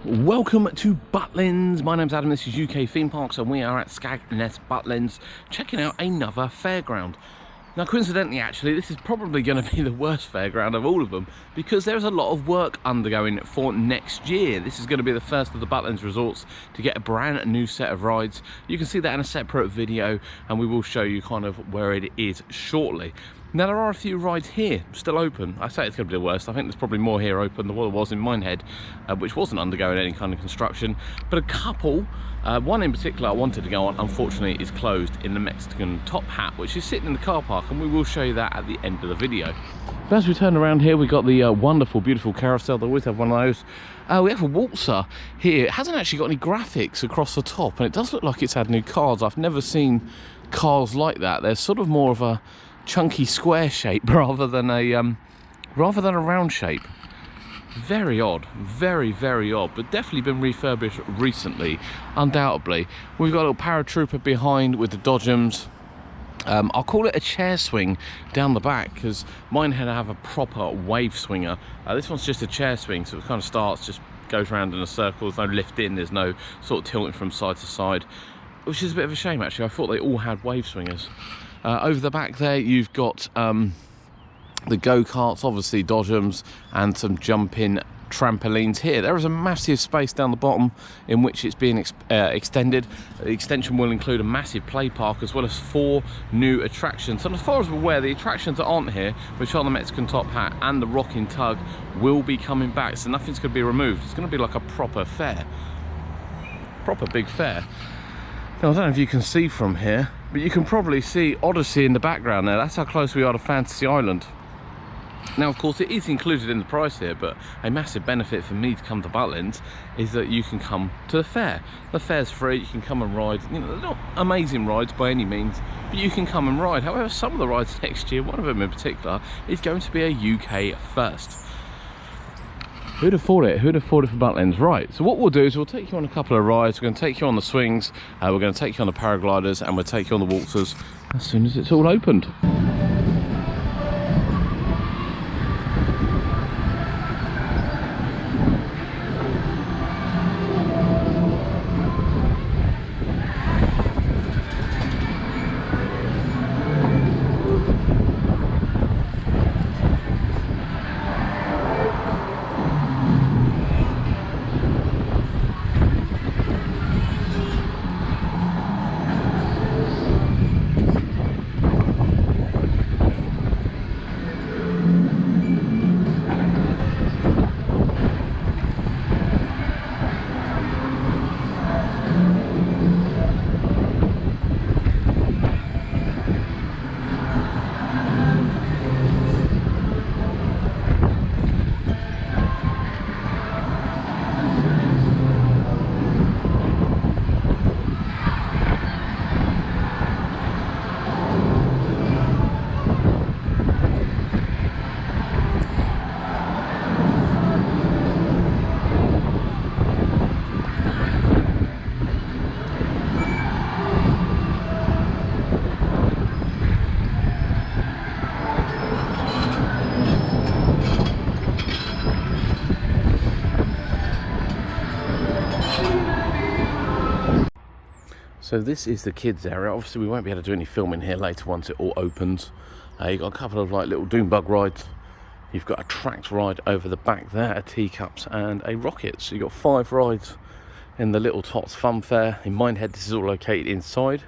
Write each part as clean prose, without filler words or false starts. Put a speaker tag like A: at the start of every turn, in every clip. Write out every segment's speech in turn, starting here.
A: Welcome to Butlins. My name's Adam, this is UK Theme Parks, and we are at Skegness Butlins checking out another fairground. Now coincidentally actually, this is probably going to be the worst fairground of all of them because there's a lot of work undergoing for next year. This is going to be the first of the Butlins resorts to get a brand new set of rides. You can see that in a separate video and we will show you kind of where it is shortly. Now there are a few rides here still open. I say it's going to be the worst. I think there's probably more here open than what there was in Minehead, which wasn't undergoing any kind of construction. But a couple, one in particular I wanted to go on, unfortunately is closed in the Mexican Top Hat, which is sitting in the car park, and we will show you that at the end of the video. But as we turn around here, we've got the wonderful, beautiful Carousel. They always have one of those. We have a Waltzer here. It hasn't actually got any graphics across the top, and it does look like it's had new cars. I've never seen cars like that. They're sort of more of a chunky square shape rather than a round shape. Very odd, very odd, but definitely been refurbished recently, undoubtedly. We've got a little Paratrooper behind with the Dodgems. I'll call it a chair swing down the back because Minehead I have a proper wave swinger. This one's just a chair swing, so it kind of starts, just goes around in a circle. There's no lift in, there's no sort of tilting from side to side, which is a bit of a shame actually. I thought they all had wave swingers. Over the back there you've got the Go Karts, obviously Dodgems, and some jumping trampolines here. There is a massive space down the bottom in which it's being extended. The extension will include a massive play park as well as 4 new attractions. And as far as we're aware, the attractions that aren't here, which are the Mexican Top Hat and the Rocking Tug, will be coming back, so nothing's going to be removed. It's going to be like a proper fair, proper big fair. Now, I don't know if you can see from here, but you can probably see Odyssey in the background there. That's how close we are to Fantasy Island. Now, of course, it is included in the price here, but a massive benefit for me to come to Butlins is that you can come to the fair. The fair's free, you can come and ride. You know, they're not amazing rides by any means, but you can come and ride. However, some of the rides next year, one of them in particular, is going to be a UK first. Who'd have thought it? Who'd have thought it for Butlins? Right, so what we'll do is we'll take you on a couple of rides. We're going to take you on the swings, we're going to take you on the paragliders, and we'll take you on the waltzers as soon as it's all opened. So this is the kids area. Obviously we won't be able to do any filming here later once it all opens. You've got a couple of like little doom bug rides. You've got a tracked ride over the back there, a teacups and a rocket. So you've got 5 rides in the little Tots fun fair. In Minehead this is all located inside.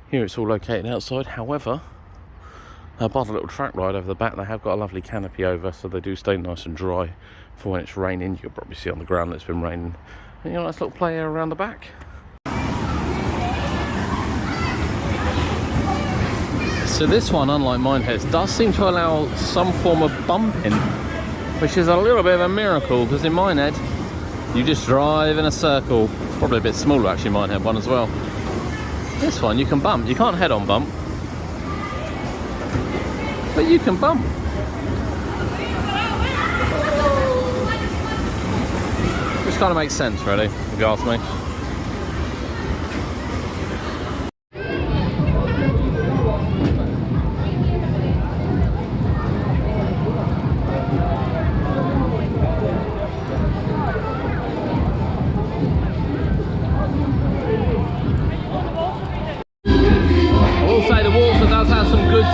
A: Here it's all located outside. However, by the little track ride over the back, they have got a lovely canopy over, so they do stay nice and dry for when it's raining. You can probably see on the ground that it's been raining. And you know, nice little play area around the back. So this one, unlike Minehead, does seem to allow some form of bumping, which is a little bit of a miracle, because in Minehead you just drive in a circle. It's probably a bit smaller actually, Minehead one as well. This one you can bump. You can't head-on bump, but you can bump. Which kind of makes sense really, if you ask me.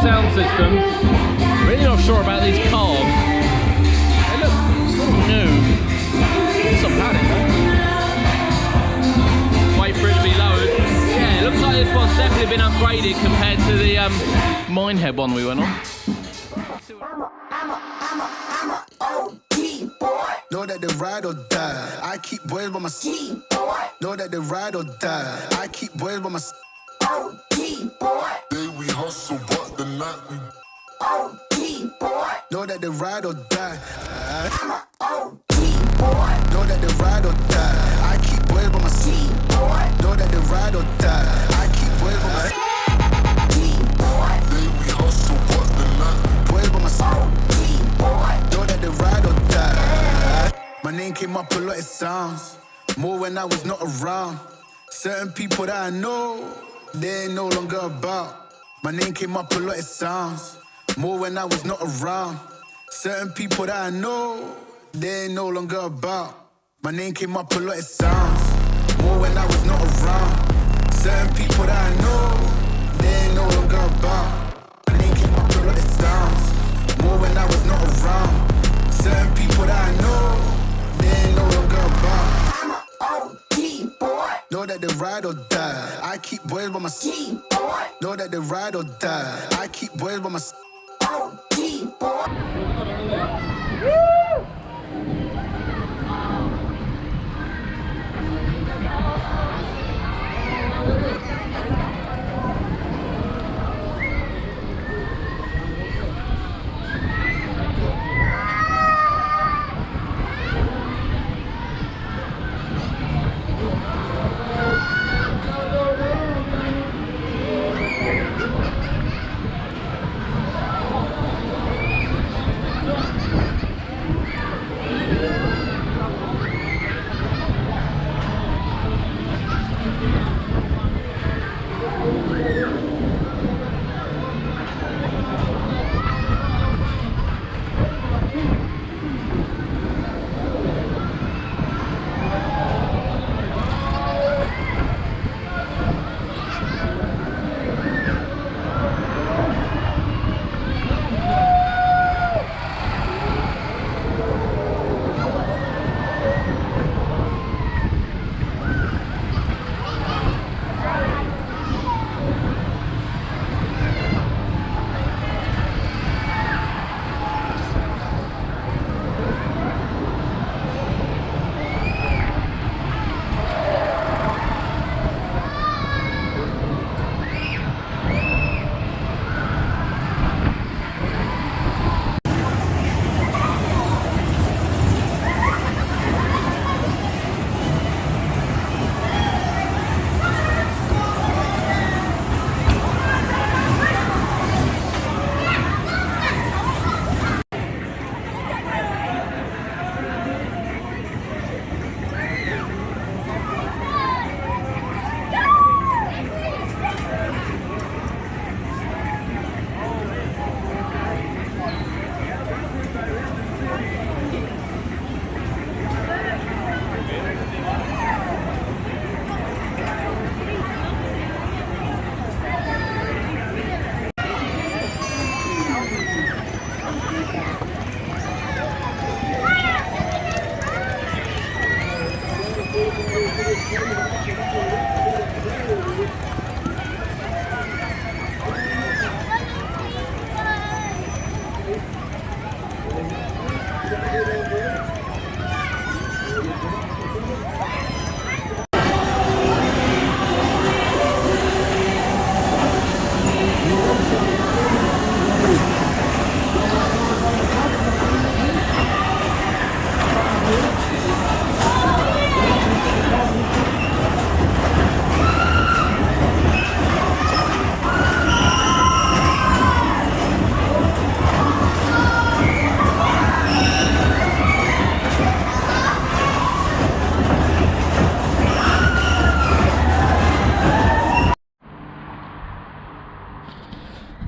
A: sound system. Really not sure about these cars. They look sort of new. Some padding though. Wait for it to be lowered. Yeah, it looks like this one's definitely been upgraded compared to the Minehead one we went on.
B: Know that they ride or die. I keep boys by my side. Know that they ride or die. I keep boys by my side. Day we hustle, but the night we know that they ride or die. Know that they ride or die. I keep boys by my side. Know that they ride or die. I keep boys by my side. Day we hustle, but the night boys by my side. Know that they ride or die. My name came up a lot, it sounds more when I was not around. Certain people that I know, they ain't no longer about. My name came up a lot, it sounds more when I was not around. Certain people that I know, they ain't no longer about. My name came up a lot, it sounds more when I was not around. Certain people that I know, they ain't no longer about. My name came up a lot, it sounds more when I was not around. Certain people that I know, they ain't no longer about. I'm a OG boy. Know that they ride or die. I keep boys by my side. Know that they ride or die. I keep boys by my side. OG boy.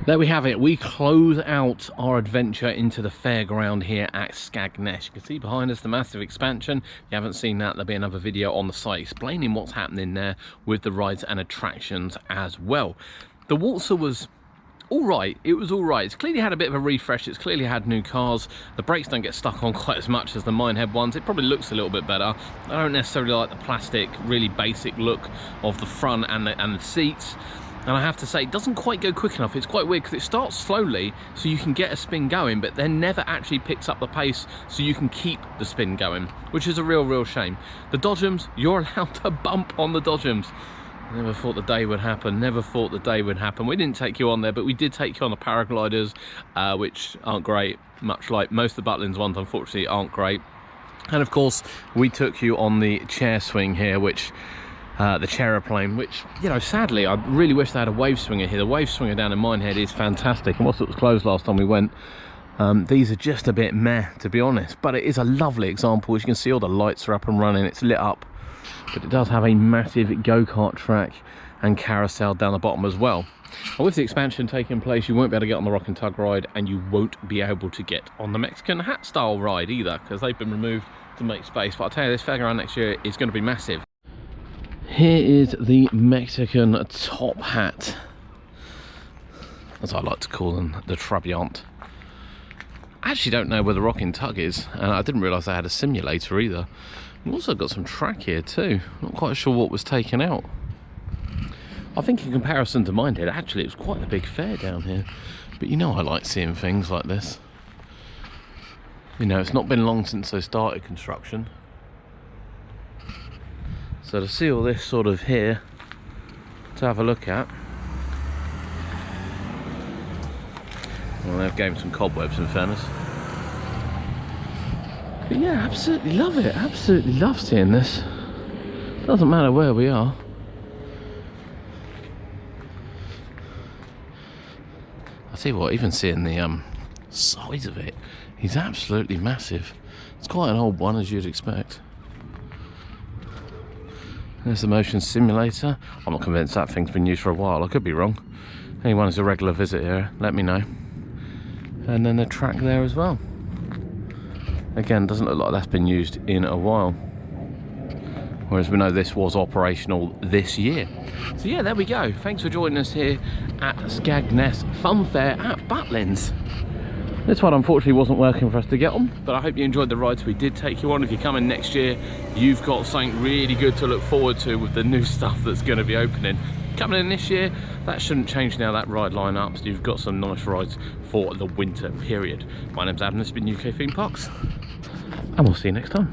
A: There we have it. We close out our adventure into the fairground here at Skegness. You can see behind us the massive expansion. If you haven't seen that, there'll be another video on the site explaining what's happening there with the rides and attractions as well. The Waltzer was all right. It was all right. It's clearly had a bit of a refresh. It's clearly had new cars. The brakes don't get stuck on quite as much as the Minehead ones. It probably looks a little bit better. I don't necessarily like the plastic, really basic look of the front and the seats. And I have to say, it doesn't quite go quick enough. It's quite weird because it starts slowly so you can get a spin going, but then never actually picks up the pace so you can keep the spin going, which is a real shame. The Dodgems, you're allowed to bump on the Dodgems. Never thought the day would happen, never thought the day would happen. We didn't take you on there, but we did take you on the paragliders, which aren't great, much like most of the Butlins ones, unfortunately, aren't great. And of course, we took you on the chair swing here, which the chair-airplane, which, you know, sadly, I really wish they had a wave swinger here. The wave swinger down in Minehead is fantastic, and whilst it was closed last time we went, these are just a bit meh, to be honest, but it is a lovely example. As you can see, all the lights are up and running, it's lit up, but it does have a massive go-kart track and carousel down the bottom as well. And with the expansion taking place, you won't be able to get on the rock and tug ride, and you won't be able to get on the Mexican hat style ride either, because they've been removed to make space. But I'll tell you, this fairground next year is going to be massive. Here is the Mexican top hat, as I like to call them, the Trabiant. I actually don't know where the rocking tug is, and I didn't realise they had a simulator either. We've also got some track here too. Not quite sure what was taken out. I think in comparison to Minehead, actually it was quite a big fair down here. But you know I like seeing things like this. You know, it's not been long since they started construction. So to see all this sort of here to have a look at. Well, they've gained some cobwebs in fairness. But yeah, absolutely love it. Absolutely love seeing this. Doesn't matter where we are. I tell you what, even seeing the size of it is absolutely massive. It's quite an old one, as you'd expect. There's the motion simulator. I'm not convinced that thing's been used for a while. I could be wrong. Anyone who's a regular visit here, let me know. And then the track there as well. Again, doesn't look like that's been used in a while. Whereas we know this was operational this year. So yeah, there we go. Thanks for joining us here at Skegness Fun Fair at Butlins. This one unfortunately wasn't working for us to get on, but I hope you enjoyed the rides we did take you on. If you're coming next year, you've got something really good to look forward to with the new stuff that's going to be opening. Coming in this year, that shouldn't change now, that ride line up, so you've got some nice rides for the winter period. My name's Adam, this has been UK Theme Parks, and we'll see you next time.